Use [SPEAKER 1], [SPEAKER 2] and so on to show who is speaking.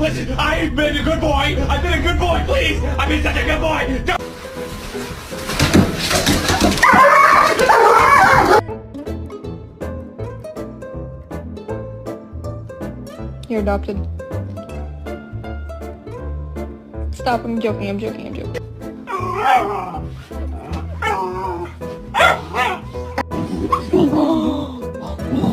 [SPEAKER 1] Listen, I've been a good boy. I've been a good boy, please. I've been such a good boy. Don't
[SPEAKER 2] You're adopted. Stop, I'm joking, I'm joking, I'm joking.